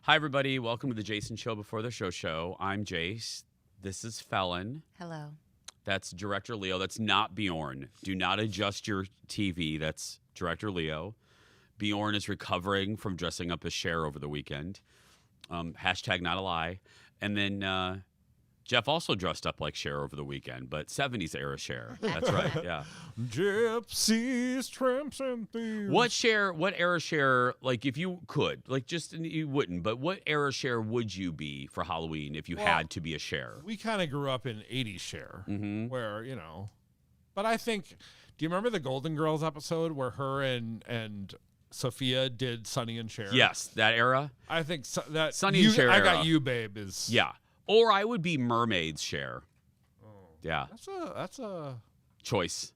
Hi, everybody. Welcome to the Jason Show Before the Show. I'm Jace. This is Felon. Hello. That's Director Leo. That's not Bjorn. Do not adjust your TV. That's Director Leo. Bjorn is recovering from dressing up as Cher over the weekend. Hashtag not a lie. And then Jeff also dressed up like Cher over the weekend, but 70s era Cher. That's right, yeah. Gypsies, tramps, and thieves. What era Cher, like if you could, like just, you wouldn't, but what era Cher would you be for Halloween if you had to be a Cher? We kind of grew up in 80s Cher, Mm-hmm. where, but I think, do you remember the Golden Girls episode where her and Sophia did Sonny and Cher? Yes, that era. I think that Sonny and Cher I era. Got You, Babe is. Yeah. Or I would be Mermaids Cher. Oh, Yeah. That's a choice.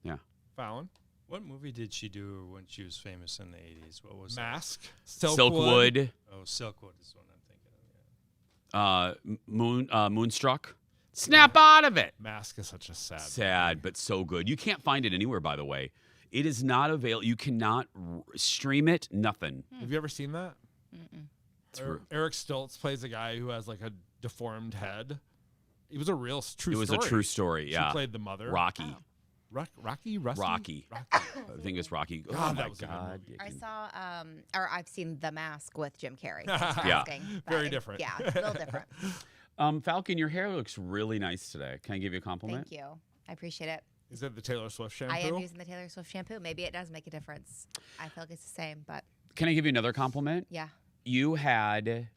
Yeah. Fallon. What movie did she do when she was famous in the 80s? What was Mask. Silkwood. that? Oh, Silkwood is what I'm thinking of. Moonstruck. Snap out of it. Mask is such a Sad, but so good. You can't find it anywhere, by the way. It is not available. You cannot stream it. Nothing. Have you ever seen that? Mm-mm. Eric Stoltz plays a guy who has like a deformed head. It was a real true story. It was a true story, yeah. She played the mother. Rocky. Oh. Rocky? Rusty? Rocky. Rocky. I think it's Rocky. God, Oh, that my was a good God. movie. I saw, I've seen The Mask with Jim Carrey. Yeah. Very different. Yeah, a little different. Falcon, your hair looks really nice today. Can I give you a compliment? Thank you. I appreciate it. Is it the Taylor Swift shampoo? I am using the Taylor Swift shampoo. Maybe it does make a difference. I feel like it's the same, but Can I give you another compliment? yeah. You had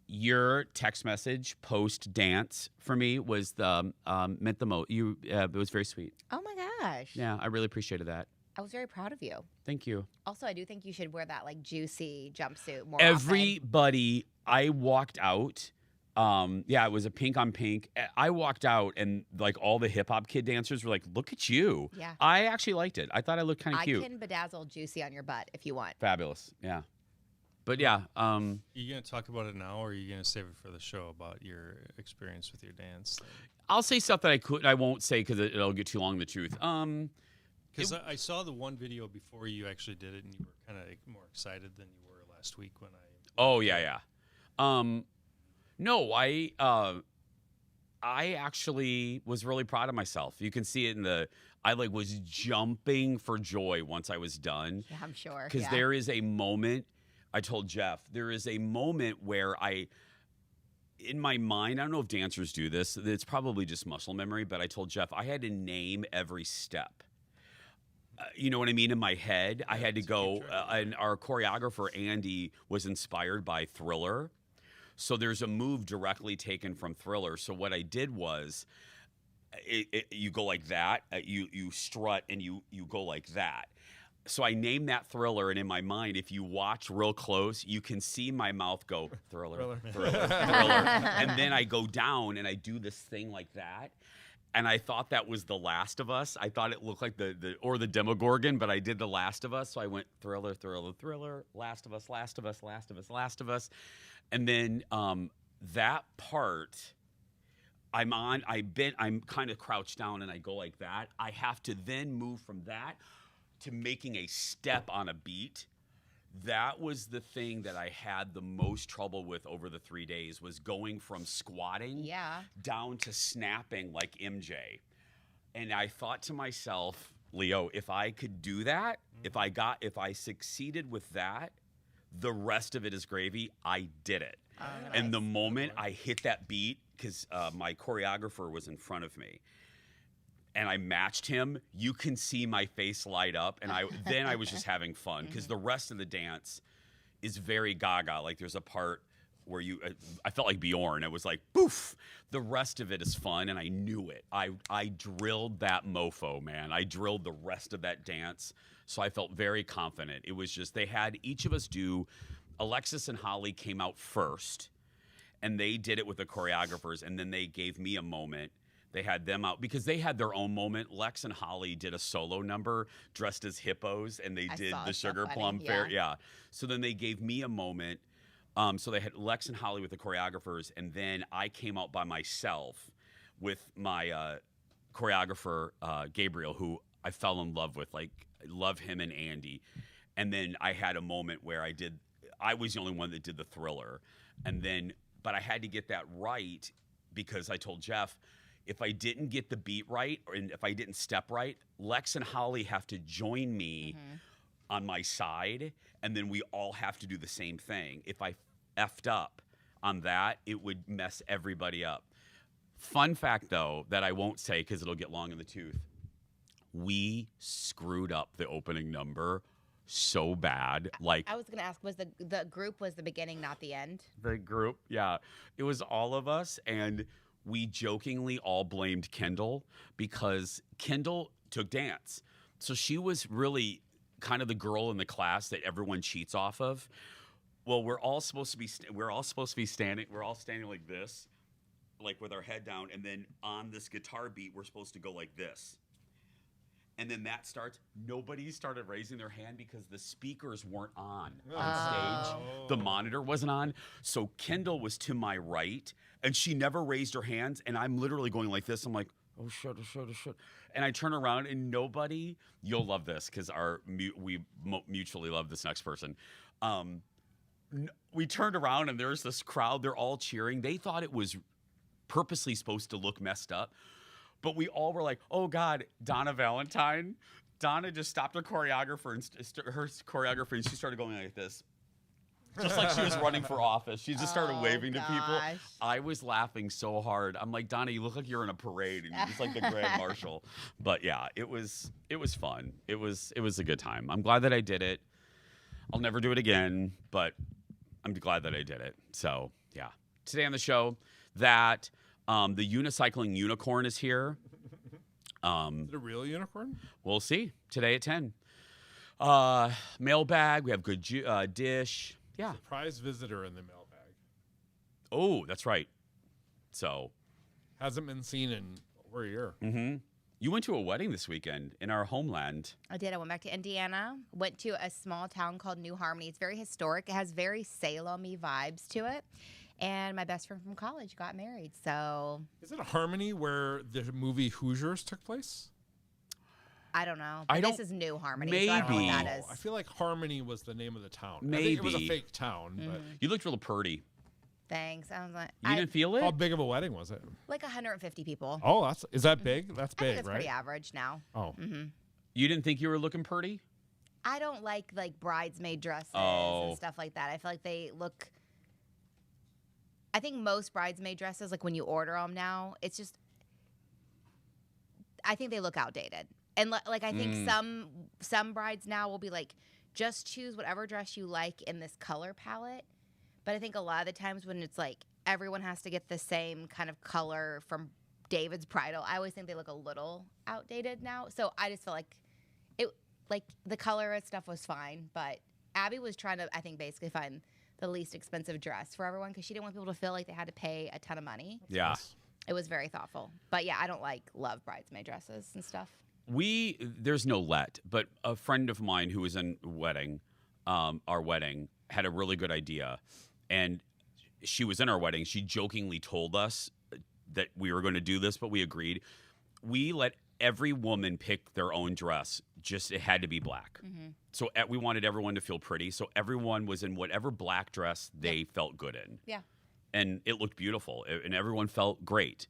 your text message post dance for me was the meant the most. It was very sweet. Oh my gosh. Yeah, I really appreciated that. I was very proud of you. Thank you. Also, I do think you should wear that like juicy jumpsuit more often. Everybody, I walked out. It was a pink on pink. I walked out and like all the hip hop kid dancers were like, "Look at you." Yeah. I actually liked it. I thought I looked kind of cute. I can bedazzle juicy on your butt if you want. Fabulous. Yeah. But yeah, Are you going to talk about it now, or are you going to save it for the show about your experience with your dance? I'll say stuff that I won't say because it'll get too long in the tooth. Because I saw the one video before you actually did it, and you were kind of more excited than you were last week when I. Oh yeah. No, I actually was really proud of myself. You can see it in I was jumping for joy once I was done. Yeah, I'm sure. Because there is a moment, I told Jeff, there is a moment where in my mind, I don't know if dancers do this, it's probably just muscle memory, but I told Jeff I had to name every step. You know what I mean? In my head, I had to go, and our choreographer, Andy, was inspired by Thriller. So there's a move directly taken from Thriller. So what I did was, you go like that, you strut, and you go like that. So I named that Thriller, and in my mind, if you watch real close, you can see my mouth go, Thriller. And then I go down, and I do this thing like that. And I thought that was The Last of Us. I thought it looked like the Demogorgon, but I did The Last of Us. So I went Thriller, Last of Us. And then that part, I'm kind of crouched down and I go like that. I have to then move from that to making a step on a beat. That was the thing that I had the most trouble with over the 3 days, was going from squatting down to snapping like MJ. And I thought to myself, Leo, if I could do that, if I succeeded with that, the rest of it is gravy. I did it. And the moment I hit that beat, because my choreographer was in front of me, and I matched him, you can see my face light up. And then I was just having fun, because the rest of the dance is very gaga. Like there's a part where I felt like Bjorn. It was like, poof. The rest of it is fun, and I knew it. I drilled that mofo, man. I drilled the rest of that dance. So I felt very confident. It was just, they had each of us do, Alexis and Holly came out first, and they did it with the choreographers, and then they gave me a moment. They had them out because they had their own moment. Lex and Holly did a solo number dressed as hippos, and they did the Sugar Plum Fair. Yeah. So then they gave me a moment. So they had Lex and Holly with the choreographers, and then I came out by myself with my choreographer, Gabriel, who I fell in love with. Like, I love him and Andy. And then I had a moment where I was the only one that did the Thriller. And then, but I had to get that right because I told Jeff, if I didn't get the beat right, and if I didn't step right, Lex and Holly have to join me on my side, and then we all have to do the same thing. If I effed up on that, it would mess everybody up. Fun fact, though, that I won't say because it'll get long in the tooth. We screwed up the opening number so bad. Like, I was gonna ask, was the group was the beginning, not the end? the group, yeah. It was all of us, and we jokingly all blamed Kendall because Kendall took dance. So she was really kind of the girl in the class that everyone cheats off of. Well, we're all supposed to be standing like this, like with our head down, and then on this guitar beat we're supposed to go like this. And then that starts. Nobody started raising their hand because the speakers weren't on stage. The monitor wasn't on. So Kendall was to my right, and she never raised her hands. And I'm literally going like this. I'm like, oh shit. And I turn around, and nobody. You'll love this because we mutually love this next person. We turned around, and there's this crowd. They're all cheering. They thought it was purposely supposed to look messed up. But we all were like, oh, God, Donna Valentine. Donna just stopped her choreographer and she started going like this. Just like she was running for office. She just started waving to people. I was laughing so hard. I'm like, Donna, you look like you're in a parade and you're just like the Grand Marshal. But yeah, it was fun. It was a good time. I'm glad that I did it. I'll never do it again, but I'm glad that I did it. So yeah. Today on the show, that the unicycling unicorn is here. Is it a real unicorn? We'll see today at 10. Mailbag. We have good dish. Yeah. Surprise visitor in the mailbag. Oh, that's right. So hasn't been seen in over a year. Mm-hmm. You went to a wedding this weekend in our homeland. I did. I went back to Indiana. Went to a small town called New Harmony. It's very historic. It has very Salem-y vibes to it. And my best friend from college got married, so... Is it a Harmony where the movie Hoosiers took place? I don't know. But this is New Harmony, maybe. So I don't know what that is. I feel like Harmony was the name of the town. Maybe. I think it was a fake town. But you looked real pretty. Thanks. I was like... You didn't feel it? How big of a wedding was it? Like 150 people. Oh, is that big? That's big, I think it's right? pretty average now. Oh. Mm-hmm. You didn't think you were looking pretty? I don't like bridesmaid dresses and stuff like that. I feel like they look... I think most bridesmaid dresses, like when you order them now, it's just, I think they look outdated. And like I think some brides now will be like, just choose whatever dress you like in this color palette. But I think a lot of the times when it's like everyone has to get the same kind of color from David's bridal, I always think they look a little outdated now. So I just feel like the color and stuff was fine, but Abby was trying to, I think, basically find the least expensive dress for everyone because she didn't want people to feel like they had to pay a ton of money. Yeah. It was very thoughtful. But yeah, I don't love bridesmaid dresses and stuff. There's no let, but a friend of mine who was in our wedding, had a really good idea. And she was in our wedding. She jokingly told us that we were going to do this, but we agreed. We let every woman pick their own dress. Just it had to be black. Mm-hmm. So we wanted everyone to feel pretty. So everyone was in whatever black dress they felt good in. Yeah. And it looked beautiful. And everyone felt great,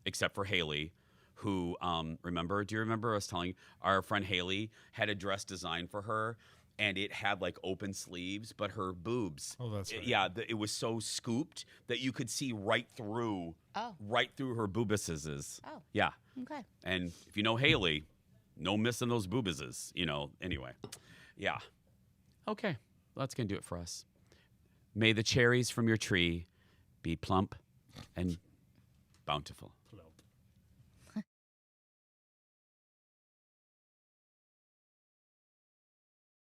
except for Haley, who, do you remember us telling our friend Haley had a dress designed for her and it had like open sleeves, but her boobs. Oh, that's right. It was so scooped that you could see right through her boobuses. Oh. Yeah. Okay. And if you know Haley, no missing those boobuses, anyway. Yeah. Okay. That's going to do it for us. May the cherries from your tree be plump and bountiful.